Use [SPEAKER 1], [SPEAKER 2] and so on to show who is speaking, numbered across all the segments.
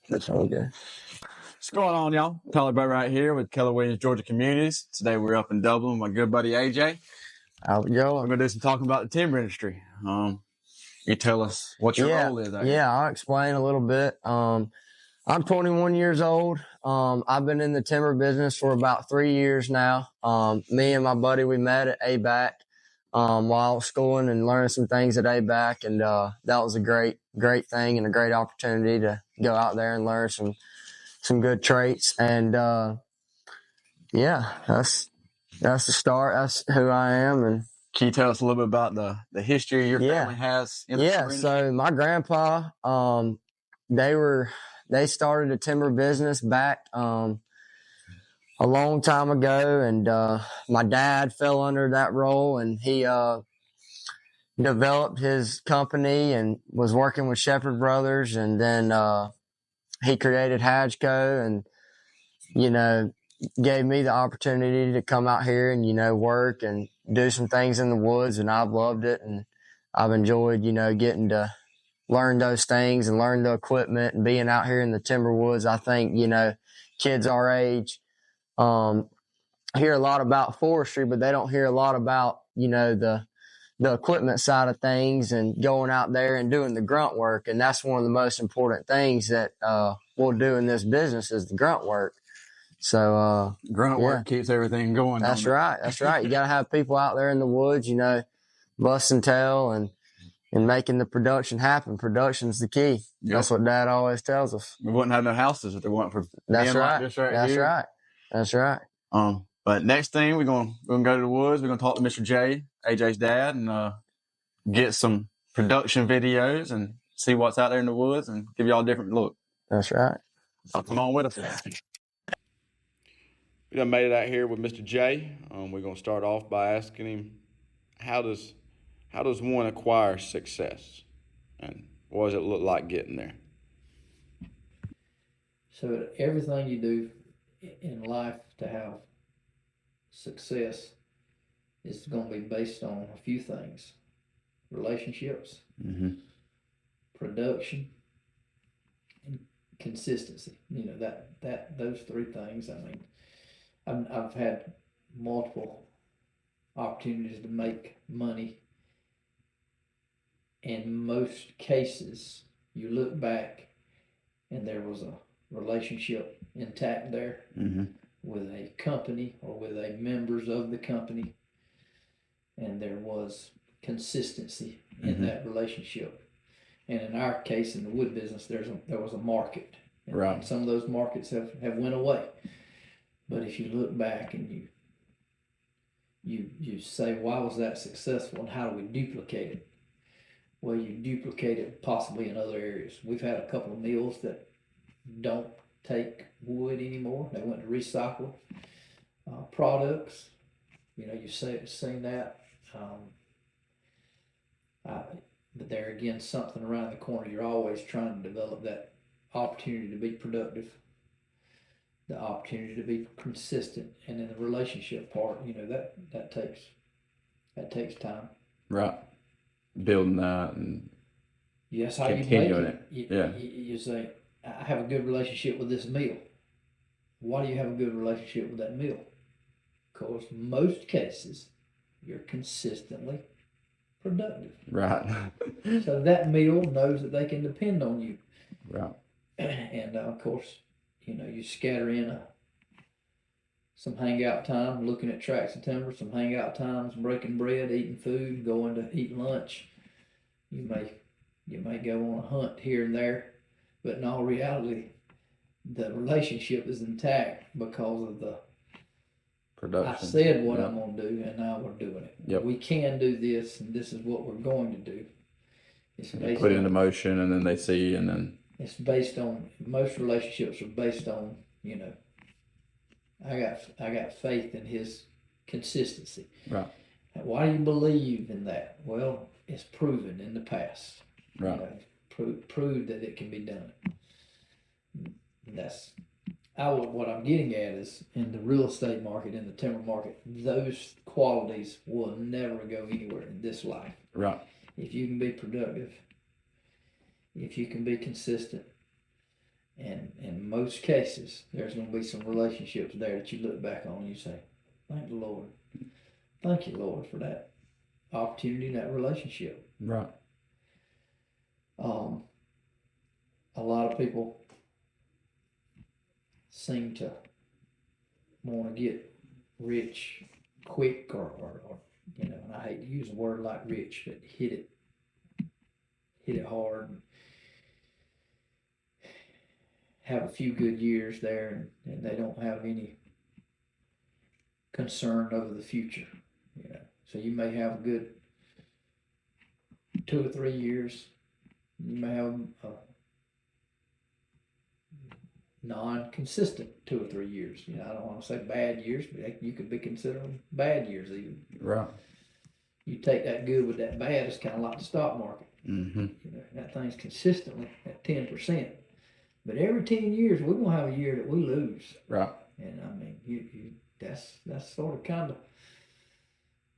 [SPEAKER 1] That's all good.
[SPEAKER 2] What's going on, y'all? Tyler Boat right here with Keller Williams Georgia Communities. Today we're up in Dublin with my good buddy AJ.
[SPEAKER 1] How's it
[SPEAKER 2] We're
[SPEAKER 1] going?
[SPEAKER 2] gonna do some talking about the timber industry. You tell us what your role is out here.
[SPEAKER 1] I'll explain a little bit. I'm 21 years old. I've been in the timber business for about 3 years now. Me and my buddy, we met at ABAC while I was schooling and learning some things at ABAC, and that was a great thing and a great opportunity to go out there and learn some good traits. And that's the start. That's who I am. And
[SPEAKER 2] can you tell us a little bit about the history your family has in the timber industry?
[SPEAKER 1] So my grandpa, they started a timber business back a long time ago, and my dad fell under that role, and he developed his company and was working with Shepherd Brothers, and then he created Hajco, and gave me the opportunity to come out here and work and do some things in the woods, and I've loved it, and I've enjoyed getting to learn those things and learn the equipment and being out here in the timber woods. I think kids our age hear a lot about forestry, but they don't hear a lot about the equipment side of things and going out there and doing the grunt work. And that's one of the most important things that we'll do in this business is the grunt work. So
[SPEAKER 2] grunt work keeps everything going.
[SPEAKER 1] That's right. You got to have people out there in the woods, busting tail and making the production happen. Production's the key. Yep. That's what Dad always tells us.
[SPEAKER 2] We wouldn't have no houses if it weren't for
[SPEAKER 1] That's right.
[SPEAKER 2] Like this right
[SPEAKER 1] That's
[SPEAKER 2] here.
[SPEAKER 1] right. That's right.
[SPEAKER 2] But next thing we're gonna go to the woods. We're gonna talk to Mr. J, AJ's dad, and get some production videos and see what's out there in the woods and give y'all a different look.
[SPEAKER 1] That's right.
[SPEAKER 2] So come on with us. We done made it out here with Mr. J. We're gonna start off by asking him how does one acquire success, and what does it look like getting there?
[SPEAKER 3] So everything you do in life to have success is going to be based on a few things: relationships, production, and consistency. That those three things. I mean, I've had multiple opportunities to make money. In most cases, you look back and there was a relationship intact there with a company or with a members of the company, and there was consistency in that relationship. And in our case, in the wood business, there was a market, and some of those markets have went away. But if you look back and you say, why was that successful, and how do we duplicate it? Well, you duplicate it possibly in other areas. We've had a couple of mills that don't take wood anymore. They went to recycled products. You've seen that. But there again, something around the corner. You're always trying to develop that opportunity to be productive, the opportunity to be consistent, and in the relationship part, that takes time.
[SPEAKER 2] Right. Building that and
[SPEAKER 3] yes, how
[SPEAKER 2] continuing
[SPEAKER 3] you make it. You say, I have a good relationship with this meal. Why do you have a good relationship with that meal? Because most cases, you're consistently productive.
[SPEAKER 2] Right.
[SPEAKER 3] So that meal knows that they can depend on you.
[SPEAKER 2] Right.
[SPEAKER 3] And of course, you scatter in some hangout time, looking at tracts of timber, some hangout times, breaking bread, eating food, going to eat lunch. You may go on a hunt here and there, but in all reality, the relationship is intact because of the production. I said what I'm going to do, and now we're doing it. Yep. We can do this, and this is what we're going to do.
[SPEAKER 2] They put it into motion, and then they see, and then
[SPEAKER 3] it's based on, most relationships are based on, I got faith in his consistency.
[SPEAKER 2] Right.
[SPEAKER 3] Why do you believe in that? Well, it's proven in the past.
[SPEAKER 2] Right.
[SPEAKER 3] Proved that it can be done. That's what I'm getting at is in the real estate market, in the timber market, those qualities will never go anywhere in this life.
[SPEAKER 2] Right.
[SPEAKER 3] If you can be productive, if you can be consistent, And in most cases, there's going to be some relationships there that you look back on and you say, thank the Lord. Thank you, Lord, for that opportunity, that relationship.
[SPEAKER 2] Right.
[SPEAKER 3] A lot of people seem to want to get rich quick or you know, and I hate to use a word like rich, but hit it hard and have a few good years there, and they don't have any concern over the future, you know. So you may have a good 2 or 3 years. You may have a non-consistent 2 or 3 years. You know, I don't want to say bad years, but you could be considering bad years even.
[SPEAKER 2] Right.
[SPEAKER 3] You take that good with that bad, it's kind of like the stock market.
[SPEAKER 2] Mm-hmm.
[SPEAKER 3] You know, that thing's consistently at 10%. But every 10 years, we're going to have a year that we lose.
[SPEAKER 2] Right.
[SPEAKER 3] And I mean, that's sort of kind of,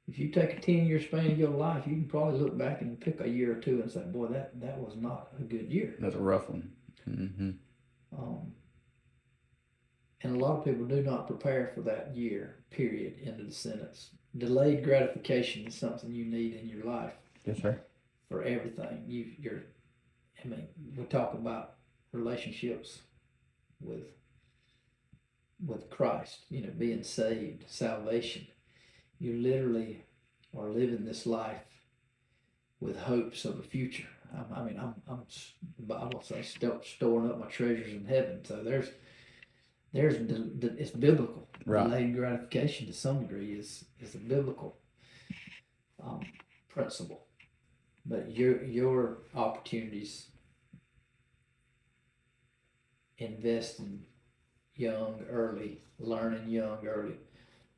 [SPEAKER 3] if you take a 10-year span of your life, you can probably look back and pick a year or two and say, boy, that was not a good year.
[SPEAKER 2] That's a rough one. Mm-hmm.
[SPEAKER 3] And a lot of people do not prepare for that year, period, into the sentence. Delayed gratification is something you need in your life.
[SPEAKER 2] Yes, sir.
[SPEAKER 3] For everything. I mean, we talk about relationships with Christ, you know, being saved, salvation. You literally are living this life with hopes of a future. I'm the Bible says, storing up my treasures in heaven. So there's it's biblical.
[SPEAKER 2] Right.
[SPEAKER 3] Delayed gratification to some degree is a biblical principle. But your opportunities, investing young, early, learning young, early,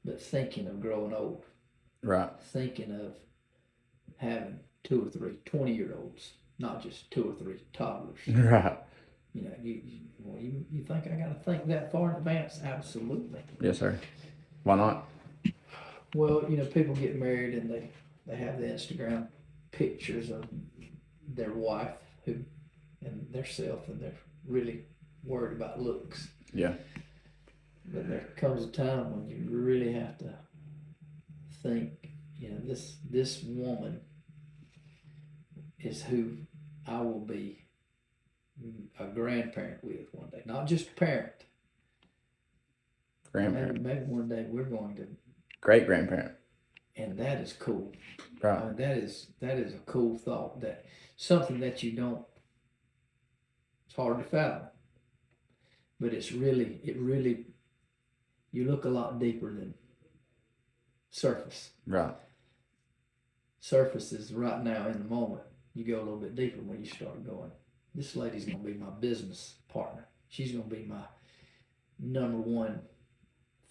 [SPEAKER 3] but thinking of growing old.
[SPEAKER 2] Right.
[SPEAKER 3] Thinking of having 2 or 3 20-year-olds, not just 2 or 3 toddlers.
[SPEAKER 2] Right.
[SPEAKER 3] You know, you think I got to think that far in advance? Absolutely.
[SPEAKER 2] Yes, sir. Why not?
[SPEAKER 3] Well, you know, people get married and they have the Instagram pictures of their wife and their self, and they're really worried about looks.
[SPEAKER 2] Yeah.
[SPEAKER 3] But there comes a time when you really have to think, you know, this woman is who I will be a grandparent with one day, not just a parent.
[SPEAKER 2] Grandparent.
[SPEAKER 3] Maybe one day we're going to.
[SPEAKER 2] Great grandparent.
[SPEAKER 3] And that is cool.
[SPEAKER 2] Right.
[SPEAKER 3] I mean, that is a cool thought. That something that you don't. It's hard to fathom. But it really. You look a lot deeper than surface.
[SPEAKER 2] Right.
[SPEAKER 3] Surface is right now in the moment. You go a little bit deeper when you start going, this lady's going to be my business partner. She's going to be my number one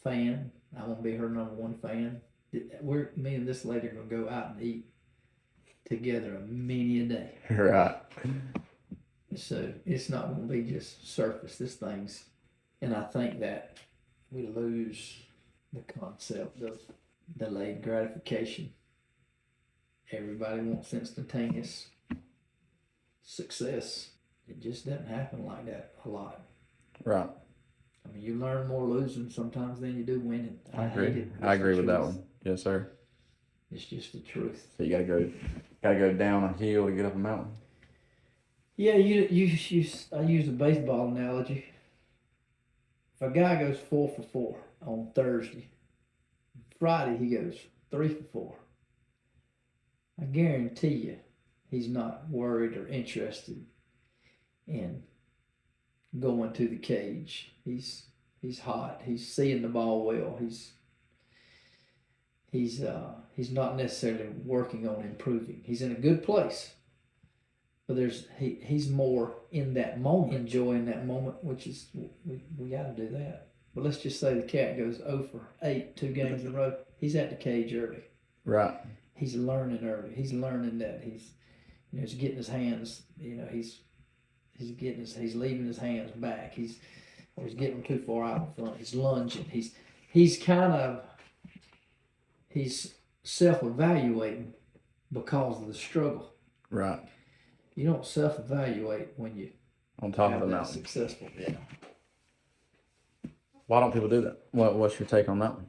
[SPEAKER 3] fan. I'm going to be her number one fan. Me and this lady are going to go out and eat together many a day.
[SPEAKER 2] Right.
[SPEAKER 3] So it's not going to be just surface. This thing's, and I think that we lose the concept of delayed gratification. Everybody wants instantaneous success. It just doesn't happen like that a lot.
[SPEAKER 2] Right.
[SPEAKER 3] I mean, you learn more losing sometimes than you do winning.
[SPEAKER 2] I agree. I agree with that one. Yes, sir.
[SPEAKER 3] It's just the truth.
[SPEAKER 2] So you gotta go down a hill to get up a mountain.
[SPEAKER 3] Yeah, I use a baseball analogy. If a guy goes 4 for 4 on Thursday, Friday he goes 3 for 4. I guarantee you, he's not worried or interested in going to the cage. He's hot. He's seeing the ball well. He's not necessarily working on improving. He's in a good place, but he's more in that moment, enjoying that moment, which is we got to do that. But let's just say the cat goes 0 for 8, 2 games in a row. He's at the cage early.
[SPEAKER 2] Right.
[SPEAKER 3] He's learning early. He's learning that he's getting his hands. You know, he's leaving his hands back. He's getting too far out in front. He's lunging. He's self-evaluating because of the struggle.
[SPEAKER 2] Right.
[SPEAKER 3] You don't self-evaluate when you
[SPEAKER 2] On top
[SPEAKER 3] have
[SPEAKER 2] of the
[SPEAKER 3] that
[SPEAKER 2] mountain.
[SPEAKER 3] successful. Yeah.
[SPEAKER 2] Why don't people do that? What's your take on that one?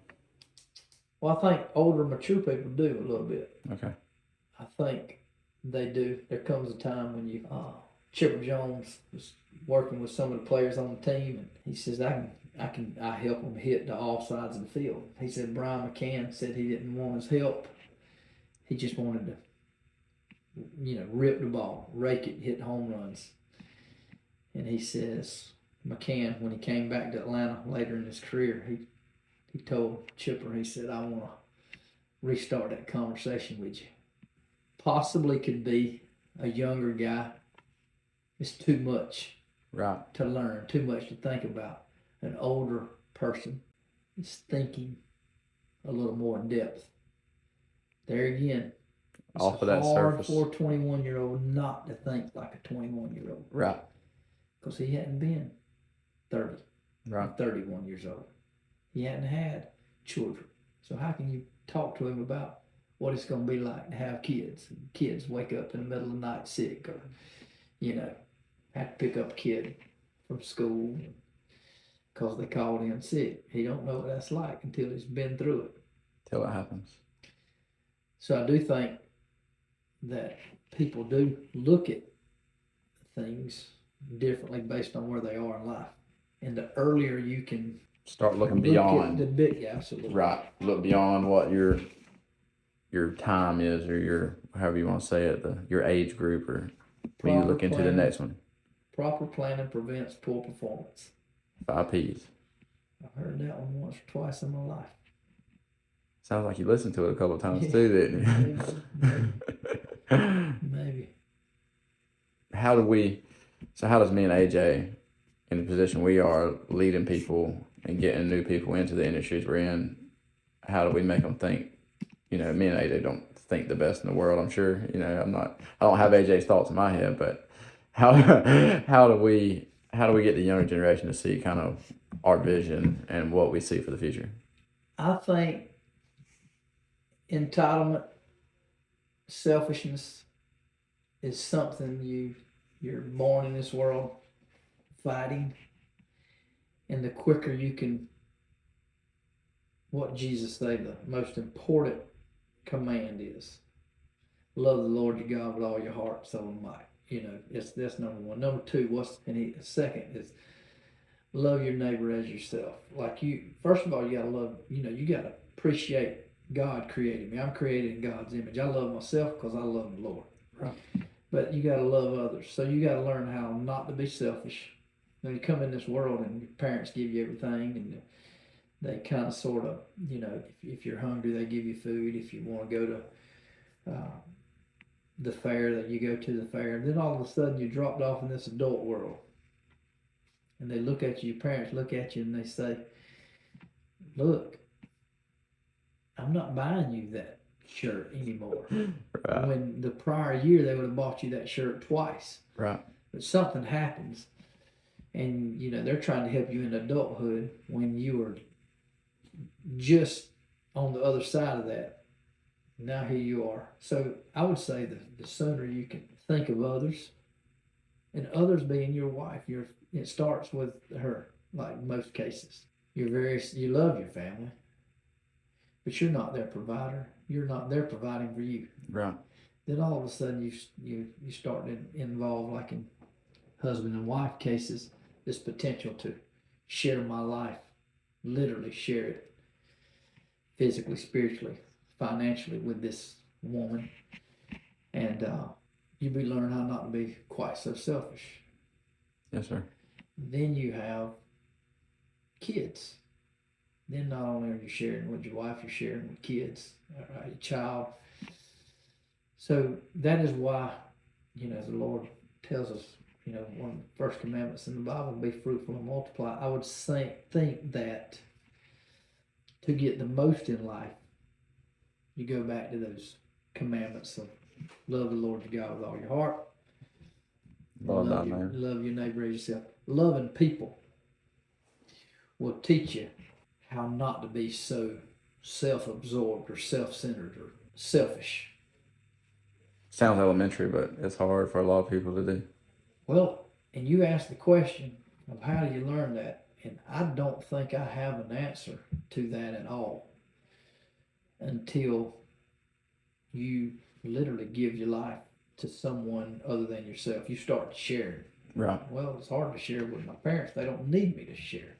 [SPEAKER 3] Well, I think older, mature people do a little bit.
[SPEAKER 2] Okay.
[SPEAKER 3] I think they do. There comes a time when you, Chipper Jones was working with some of the players on the team, and he says, I help them hit to all sides of the field. He said Brian McCann said he didn't want his help. He just wanted to, rip the ball, rake it, hit home runs. And he says McCann, when he came back to Atlanta later in his career, he told Chipper, he said, I want to restart that conversation with you. Possibly could be a younger guy. It's too much to learn, too much to think about. An older person is thinking a little more in depth. There again, it's
[SPEAKER 2] off of that surface
[SPEAKER 3] for a 21-year-old not to think like a 21-year-old.
[SPEAKER 2] Right.
[SPEAKER 3] Because he hadn't been 30,
[SPEAKER 2] right,
[SPEAKER 3] 31 years old. He hadn't had children. So how can you talk to him about what it's going to be like to have kids? Kids wake up in the middle of the night sick, or, have to pick up a kid from school because they called in sick. He don't know what that's like until he's been through it.
[SPEAKER 2] Till it happens.
[SPEAKER 3] So I do think that people do look at things differently based on where they are in life. And the earlier you can
[SPEAKER 2] start looking beyond
[SPEAKER 3] the big, yeah, absolutely.
[SPEAKER 2] Right. Look beyond what your time is, or your, however you want to say it, your age group, or when you look into the next one.
[SPEAKER 3] Proper planning prevents poor performance.
[SPEAKER 2] 5 P's.
[SPEAKER 3] I've heard that one once or twice in my life.
[SPEAKER 2] Sounds like you listened to it a couple of times too, didn't
[SPEAKER 3] you? Maybe.
[SPEAKER 2] How does me and AJ, in the position we are, leading people and getting new people into the industries we're in, how do we make them think? Me and AJ don't think the best in the world, I'm sure. I don't have AJ's thoughts in my head, but how do we get the younger generation to see kind of our vision and what we see for the future?
[SPEAKER 3] I think entitlement, selfishness is something you're born in this world fighting. And the quicker you can, what Jesus said, the most important command is, love the Lord your God with all your heart, soul, and might. That's number one. Number two, second is love your neighbor as yourself. Like first of all, you gotta love, you gotta appreciate God created me. I'm created in God's image. I love myself because I love the Lord.
[SPEAKER 2] Right.
[SPEAKER 3] But you gotta love others. So you gotta learn how not to be selfish. You come in this world and your parents give you everything, and they kind of sort of, if you're hungry, they give you food. If you want to go to the fair, that you go to the fair. And then all of a sudden you're dropped off in this adult world. And they look at you, your parents look at you, and they say, look, I'm not buying you that shirt anymore.
[SPEAKER 2] Right.
[SPEAKER 3] When the prior year they would have bought you that shirt twice.
[SPEAKER 2] Right.
[SPEAKER 3] But something happens, and they're trying to help you in adulthood when you were just on the other side of that. Now here you are. So I would say the sooner you can think of others, and others being your wife, it starts with her, like most cases. You love your family, but you're not their provider. You're not there providing for you.
[SPEAKER 2] Right.
[SPEAKER 3] Then all of a sudden you start to involve, like in husband and wife cases, this potential to share my life, literally share it, physically, spiritually, financially with this woman. And you be learning how not to be quite so selfish.
[SPEAKER 2] Yes, sir.
[SPEAKER 3] Then you have kids. Then not only are you sharing with your wife, you're sharing with kids, your child. So that is why, the Lord tells us, one of the first commandments in the Bible, be fruitful and multiply. I would think that to get the most in life, you go back to those commandments of love the Lord your God with all your heart. Love your neighbor as yourself. Loving people will teach you how not to be so self-absorbed or self-centered or selfish.
[SPEAKER 2] Sounds elementary, but it's hard for a lot of people to do.
[SPEAKER 3] Well, And you ask the question of how do you learn that? And I don't think I have an answer to that at all until you literally give your life to someone other than yourself. You start sharing.
[SPEAKER 2] Right.
[SPEAKER 3] Well, it's hard to share with my parents. They don't need me to share.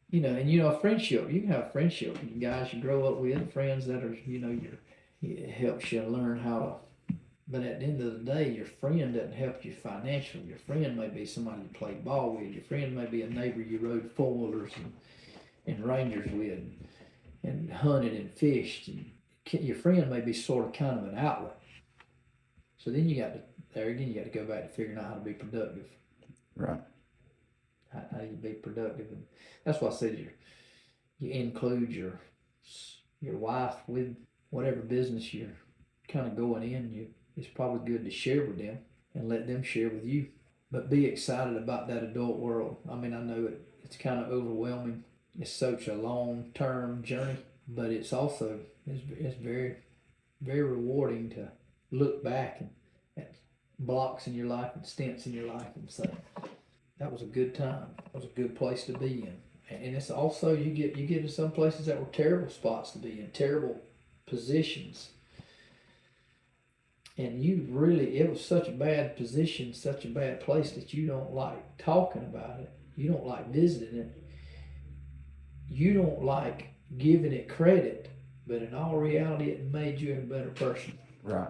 [SPEAKER 3] You know, and you know, a friendship, you can have a friendship with guys you grow up with, friends that are, you know, it helps you learn how to, but at the end of the day, your friend doesn't help you financially. Your friend may be somebody you play ball with. Your friend may be a neighbor you rode four-wheelers and Rangers with and hunted and fished. And your friend may be sort of kind of an outlet. So then you got to, there again, you got to go back to figuring out how to be productive.
[SPEAKER 2] Right.
[SPEAKER 3] How do you be productive? And that's why I said you include your wife with whatever business you're kind of going in. It's probably good to share with them and let them share with you. But be excited about that adult world. I mean, I know it's kind of overwhelming. It's such a long-term journey, but it's also it's very, very rewarding to look back at blocks in your life and stints in your life and say, that was a good time. It was a good place to be in. And it's also you get to some places that were terrible spots to be in, terrible positions. And it was such a bad position, such a bad place that you don't like talking about it. You don't like visiting it. You don't like giving it credit, but in all reality, it made you a better person.
[SPEAKER 2] Right.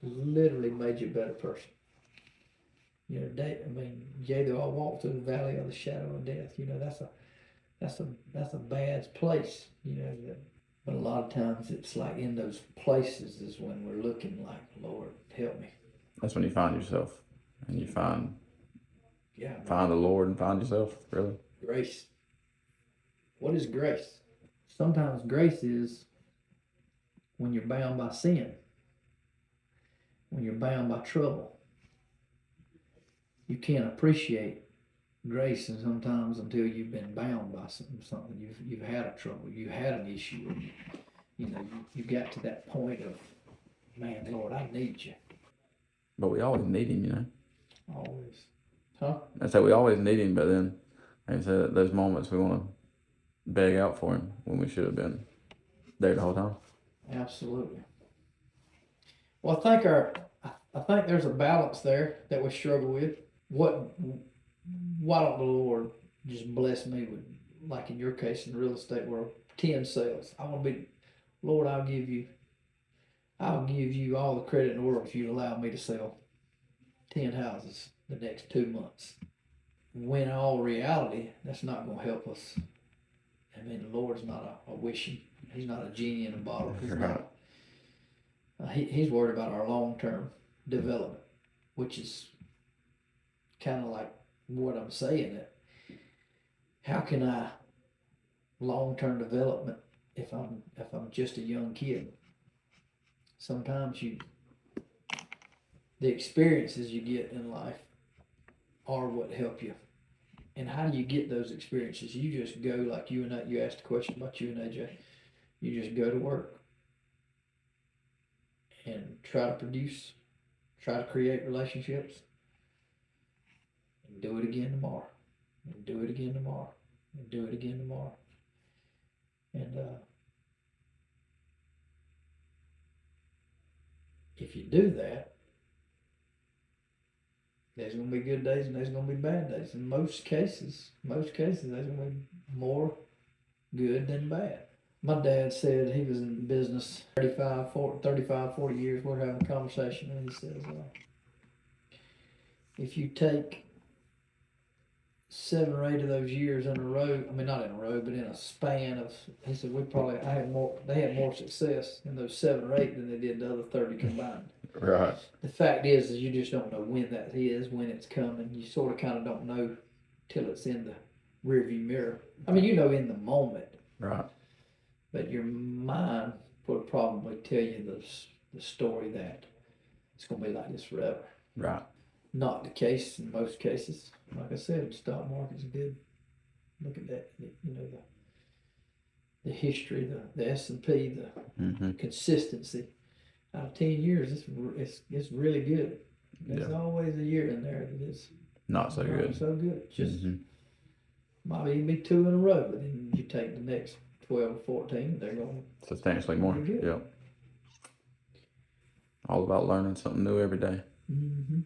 [SPEAKER 3] Literally made you a better person. You know, yea, though I walk through the valley of the shadow of death, you know, that's a bad place, you know, but a lot of times it's like in those places is when we're looking like, Lord, help me.
[SPEAKER 2] That's when you find yourself and you find
[SPEAKER 3] the
[SPEAKER 2] Lord and find yourself, really.
[SPEAKER 3] Grace. What is grace? Sometimes grace is when you're bound by sin, when you're bound by trouble. You can't appreciate grace, and sometimes until you've been bound by something, you've had a trouble, you had an issue, you know, you got to that point of, man, Lord, I need you.
[SPEAKER 2] But we always need him, you know.
[SPEAKER 3] Always, huh?
[SPEAKER 2] I say we always need him, but then, like I said, those moments we want to beg out for him when we should have been there the whole time.
[SPEAKER 3] Absolutely. Well, I think there's a balance there that we struggle with. Why don't the Lord just bless me with, like in your case in the real estate world, 10 sales? I want to be, Lord, I'll give you all the credit in the world if you allow me to sell 10 houses the next 2 months. When in all reality, that's not going to help us. I mean, the Lord's not a wishing. He's not a genie in a bottle. He's not. He's worried about our long-term development, which is kind of like what I'm saying. That how can I long-term development if I'm just a young kid? Sometimes the experiences you get in life are what help you. And how do you get those experiences? You just go like you asked a question about you and AJ. You just go to work and try to produce, try to create relationships, and do it again tomorrow, and do it again tomorrow, and do it again tomorrow. And if you do that, there's going to be good days and there's going to be bad days. In most cases, there's going to be more good than bad. My dad said he was in business 35, 40 years. We're having a conversation and he says, if you take 7 or 8 of those years in a row, I mean, not in a row, but in a span of, he said, they had more success in those 7 or 8 than they did the other 30 combined.
[SPEAKER 2] Right.
[SPEAKER 3] The fact is you just don't know when that is, when it's coming. You sort of kind of don't know till it's in the rearview mirror. I mean, you know in the moment.
[SPEAKER 2] Right.
[SPEAKER 3] But your mind would probably tell you the story that it's going to be like this forever.
[SPEAKER 2] Right.
[SPEAKER 3] Not the case in most cases. Like I said, the stock market's good. Look at that. You know, the history, the S&P, the consistency. Out of 10 years, it's really good. There's always a year in there that is
[SPEAKER 2] not so good.
[SPEAKER 3] So good. Just
[SPEAKER 2] Mm-hmm.
[SPEAKER 3] might even be 2 in a row, but then you take the next 12 to 14, they're going
[SPEAKER 2] Substantially more.
[SPEAKER 3] to be good.
[SPEAKER 2] Yep. All about learning something new every day.
[SPEAKER 3] Mm-hmm.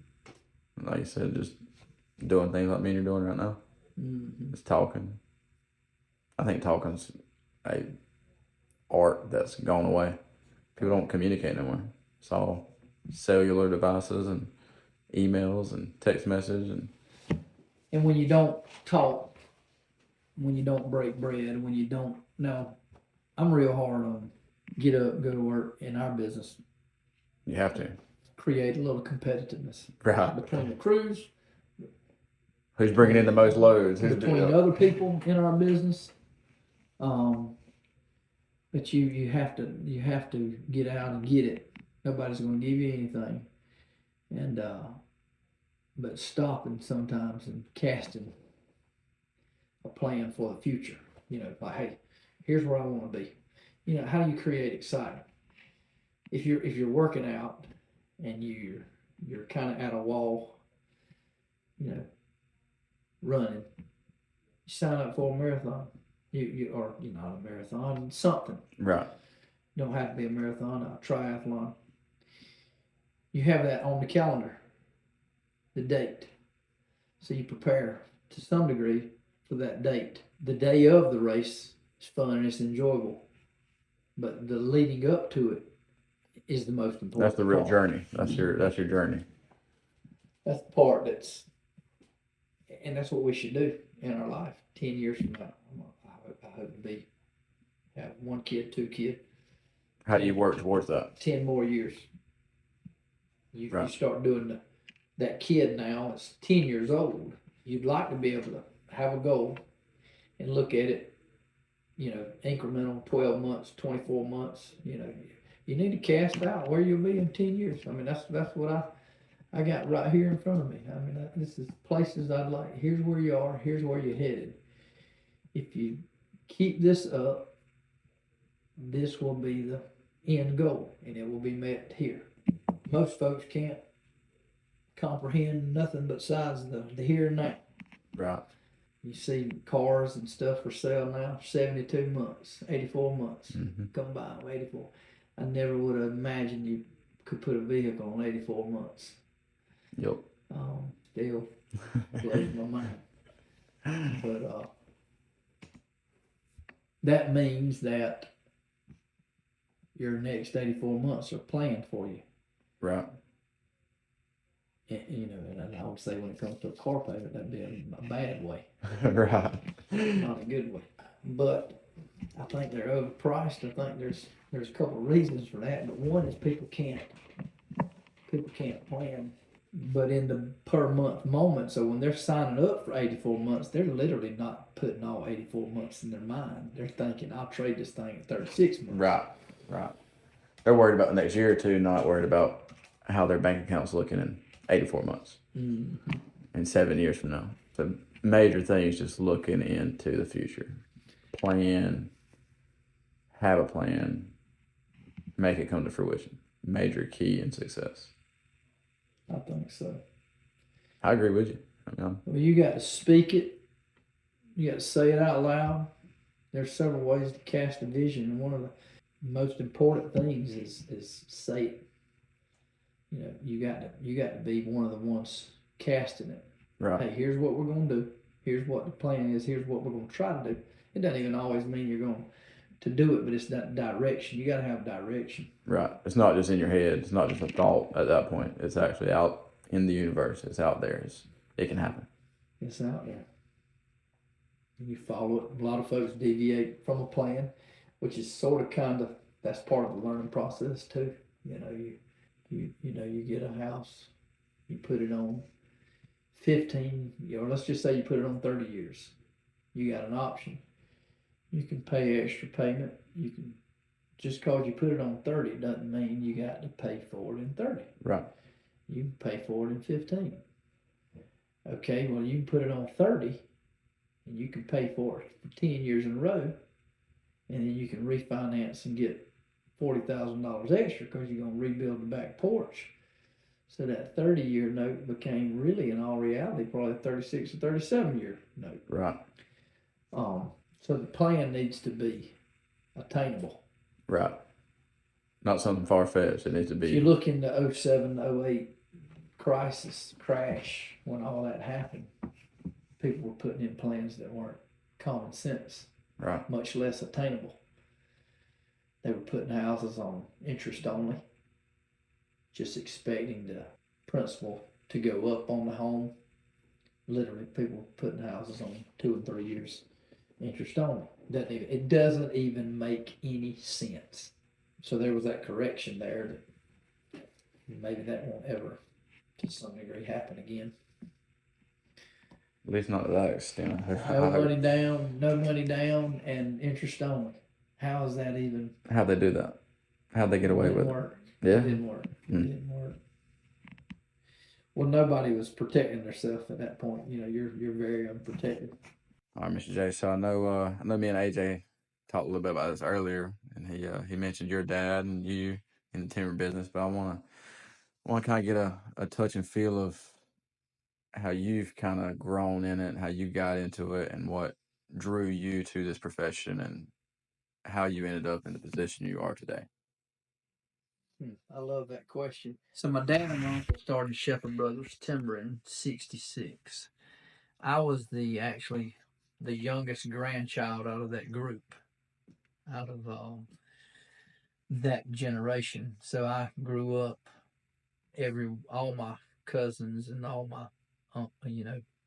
[SPEAKER 2] Like you said, just doing things like me and you're doing right now.
[SPEAKER 3] Mm-hmm.
[SPEAKER 2] Just talking. I think talking's a art that's gone away. People don't communicate anymore. It's all cellular devices and emails and text message
[SPEAKER 3] And when you don't talk, when you don't break bread, when you don't, no, I'm real hard on get up, go to work in our business,
[SPEAKER 2] you have to.
[SPEAKER 3] create a little competitiveness
[SPEAKER 2] Right.
[SPEAKER 3] between the crews,
[SPEAKER 2] Who's bringing in the most loads?
[SPEAKER 3] between other people in our business. But you have to get out and get it. Nobody's going to give you anything, and but stopping sometimes and casting a plan for the future. You know, like, hey, here's where I want to be. You know, how do you create excitement? If you're working out and you're kind of at a wall, you know, running, you sign up for a marathon. Or not a marathon, something.
[SPEAKER 2] Right.
[SPEAKER 3] Don't have to be a marathon, a triathlon. You have that on the calendar, the date. So you prepare to some degree for that date. The day of the race is fun and it's enjoyable, but the leading up to it is the most important.
[SPEAKER 2] That's the real
[SPEAKER 3] part.
[SPEAKER 2] journey. That's your journey.
[SPEAKER 3] That's the part and that's what we should do in our life. 10 years from now, I hope to have 1 kid, 2 kids.
[SPEAKER 2] How do you work towards that?
[SPEAKER 3] 10 more years. You start doing that kid now is 10 years old. You'd like to be able to have a goal and look at it, you know, incremental, 12 months, 24 months. You know, you need to cast out where you'll be in 10 years. I mean, that's what I got right here in front of me. I mean, this is places I'd like. Here's where you are. Here's where you're headed. If you keep this up, this will be the end goal, and it will be met here. Most folks can't comprehend nothing but size the here and now.
[SPEAKER 2] Right.
[SPEAKER 3] You see cars and stuff for sale now, 72 months, 84 months combined, 84. I never would have imagined you could put a vehicle on 84 months.
[SPEAKER 2] Yep.
[SPEAKER 3] Still blows my mind. But that means that your next 84 months are planned for you.
[SPEAKER 2] Right.
[SPEAKER 3] And, you know, and I would say when it comes to a car payment, that'd be a bad way.
[SPEAKER 2] Right.
[SPEAKER 3] Not a good way. But I think they're overpriced. I think there's a couple of reasons for that. But one is people can't plan. But in the per month moment, so when they're signing up for 84 months, they're literally not putting all 84 months in their mind. They're thinking, I'll trade this thing at 36 months.
[SPEAKER 2] Right. They're worried about the next year or two, not worried about how their bank account's looking in 84 months and 7 years from now. So major things, just looking into the future. Plan, have a plan, make it come to fruition. Major key in success.
[SPEAKER 3] I think so.
[SPEAKER 2] I agree with you.
[SPEAKER 3] Well, you got to speak it. You got to say it out loud. There's several ways to cast a vision, and one of the most important things is say it. You know, you got to be one of the ones casting it.
[SPEAKER 2] Right.
[SPEAKER 3] Hey, here's what we're gonna do. Here's what the plan is. Here's what we're gonna try to do. It doesn't even always mean you're going to do it, but it's that direction. You got to have direction.
[SPEAKER 2] Right. It's not just in your head. It's not just a thought at that point. It's actually out in the universe. It's out there. It can happen.
[SPEAKER 3] It's out there. And you follow it. A lot of folks deviate from a plan, which is sort of kind of, that's part of the learning process too. You know, you get a house, you put it on 15, or let's just say you put it on 30 years. You got an option. You can pay extra payment. You can, just cause you put it on 30 doesn't mean you got to pay for it in 30.
[SPEAKER 2] Right.
[SPEAKER 3] You can pay for it in 15. Okay, well, you can put it on 30 and you can pay for it for 10 years in a row, and then you can refinance and get $40,000 extra because you're going to rebuild the back porch. So that 30-year note became really, in all reality, probably a 36 or 37-year note.
[SPEAKER 2] Right.
[SPEAKER 3] So the plan needs to be attainable.
[SPEAKER 2] Right. Not something far fetched. It needs to
[SPEAKER 3] If you
[SPEAKER 2] be.
[SPEAKER 3] look into 07, 08 crash, when all that happened, people were putting in plans that weren't common sense,
[SPEAKER 2] Right.
[SPEAKER 3] much less attainable. They were putting houses on interest only, just expecting the principal to go up on the home. Literally, people were putting houses on 2 and 3 years interest only. It doesn't even make any sense. So there was that correction there that maybe that won't ever, to some degree, happen again.
[SPEAKER 2] At least not to that extent.
[SPEAKER 3] No money down, and interest only. How is that even?
[SPEAKER 2] How'd they do that? How'd they get away with it? Yeah.
[SPEAKER 3] It didn't work. It didn't work. Well, nobody was protecting themselves at that point. You know, you're very unprotected.
[SPEAKER 2] All right, Mr. J. So I know me and AJ talked a little bit about this earlier, and he mentioned your dad and you in the timber business, but I want to kind of get a touch and feel of how you've kind of grown in it, how you got into it, and what drew you to this profession, and how you ended up in the position you are today.
[SPEAKER 3] I love that question. So my dad and my uncle started Shepherd Brothers Timber in '66. I was actually the youngest grandchild out of that group, out of that generation. So I grew up all my cousins and all my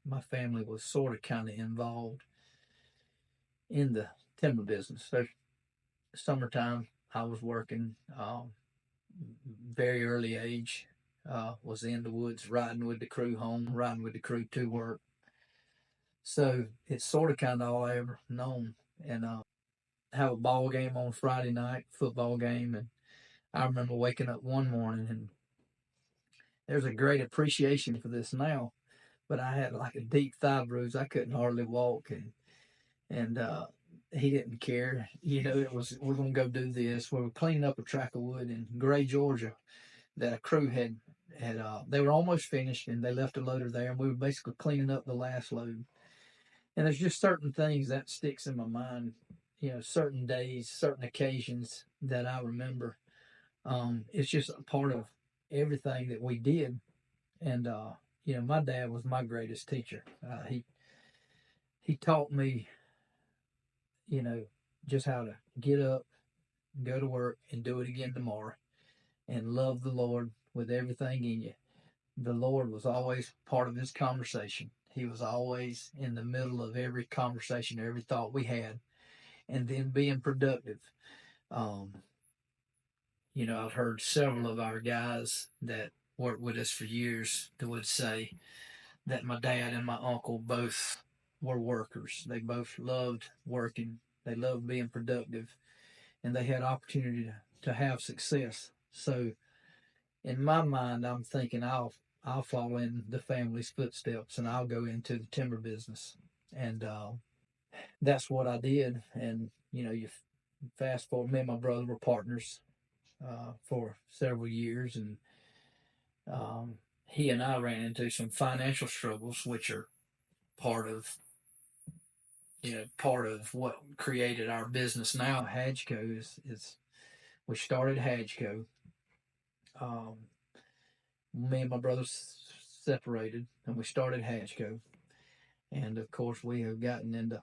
[SPEAKER 3] my family was sort of kind of involved in the timber business. So summertime I was working, very early age, was in the woods riding with the crew home, riding with the crew to work. So it's sort of kind of all I ever known. And have a ball game on Friday night, football game, and I remember waking up one morning, and there's a great appreciation for this now, but I had like a deep thigh bruise. I couldn't hardly walk, and he didn't care. You know, it was, we're gonna go do this. We were cleaning up a tract of wood in Gray, Georgia, that a crew had they were almost finished, and they left a loader there, and we were basically cleaning up the last load. And there's just certain things that sticks in my mind. You know, certain days, certain occasions that I remember. It's just a part of everything that we did. And my dad was my greatest teacher. He taught me, you know, just how to get up, go to work, and do it again tomorrow, and love the Lord with everything in you. The Lord was always part of this conversation. He was always in the middle of every conversation, every thought we had, and then being productive. Um, I've heard several of our guys that worked with us for years that would say that my dad and my uncle both were workers. They both loved working. They loved being productive, and they had opportunity to have success. So, in my mind, I'm thinking I'll follow in the family's footsteps and I'll go into the timber business, and that's what I did. And you fast forward, me and my brother were partners for several years, and he and I ran into some financial struggles, which are part of part of what created our business now. Hajco is we started Hajco. Um, Me and my brother separated, and we started Hajco, and of course we have gotten into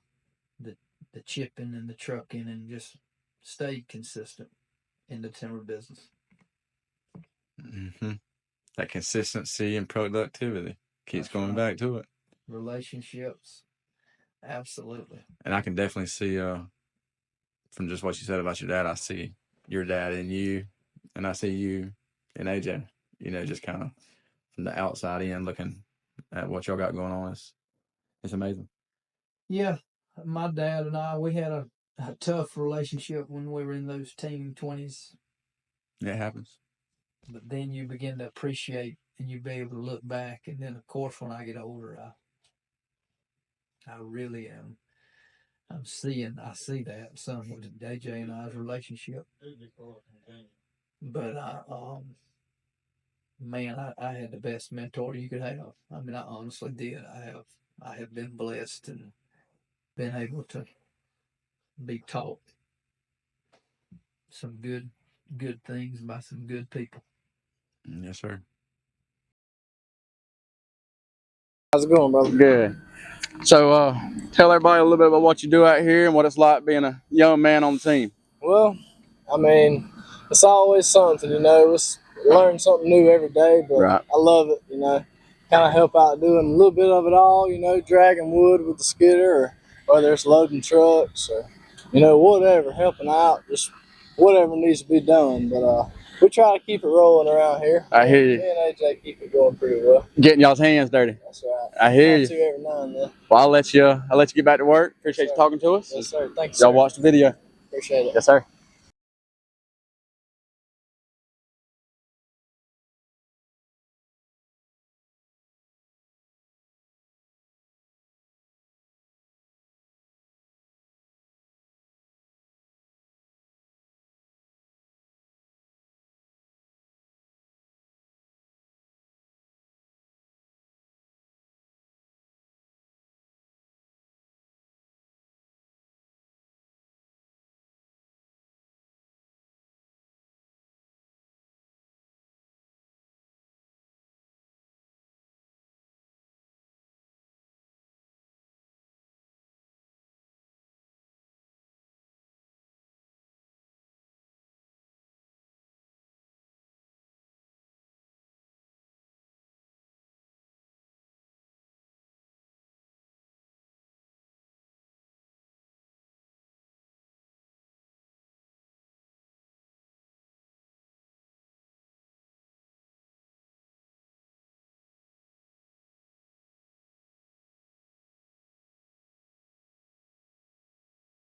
[SPEAKER 3] the chipping and the trucking, and just stayed consistent in the timber business.
[SPEAKER 2] Mm-hmm. That consistency and productivity keeps going back to it.
[SPEAKER 3] Relationships, absolutely.
[SPEAKER 2] And I can definitely see, from just what you said about your dad, I see your dad in you, and I see you in AJ. Just kind of from the outside in, looking at what y'all got going on. It's amazing.
[SPEAKER 3] Yeah, my dad and I, we had a tough relationship when we were in those teen 20s.
[SPEAKER 2] It happens.
[SPEAKER 3] But then you begin to appreciate, and you be able to look back. And then, of course, when I get older, I really am. I see that some with AJ and I's relationship. But man, I had the best mentor you could have. I mean, I honestly did. I have been blessed and been able to be taught some good things by some good people.
[SPEAKER 2] Yes, sir.
[SPEAKER 4] How's it going, brother?
[SPEAKER 5] Good. So, tell everybody a little bit about what you do out here and what it's like being a young man on the team.
[SPEAKER 4] Well, I mean, it's always something, It's learn something new every day, but
[SPEAKER 5] Right.
[SPEAKER 4] I love it, Kind of help out doing a little bit of it all, dragging wood with the skidder, or whether it's loading trucks or, whatever, helping out, just whatever needs to be done. But we try to keep it rolling around here.
[SPEAKER 5] I hear you.
[SPEAKER 4] Me and AJ keep it going pretty well.
[SPEAKER 5] Getting y'all's hands dirty.
[SPEAKER 4] That's right.
[SPEAKER 5] I hear you.
[SPEAKER 4] Try to every now and then.
[SPEAKER 5] Well, I'll let you get back to work. Appreciate you talking to us.
[SPEAKER 4] Yes, sir. Thank you,
[SPEAKER 5] Y'all
[SPEAKER 4] sir.
[SPEAKER 5] watch the video.
[SPEAKER 4] Appreciate it.
[SPEAKER 5] Yes, sir.